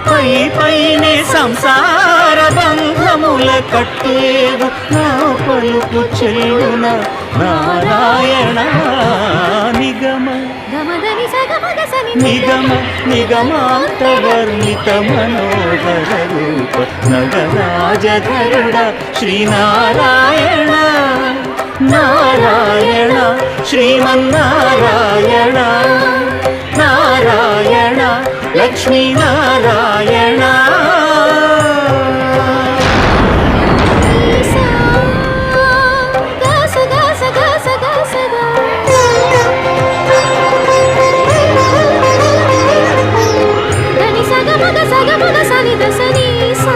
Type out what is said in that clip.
పై పైనే సంసార బంధముల కట్టేవు నా పలుకు చెల్లున నారాయణ నిగమ నిగమ నిగమాంతవర్ణిత మనోహర రూప నగరాజధరుడ శ్రీనారాయణ నారాయణ శ్రీమన్నారాయణ నారాయణ లక్ష్మీనారాయణ సగ మగ సని దసని సా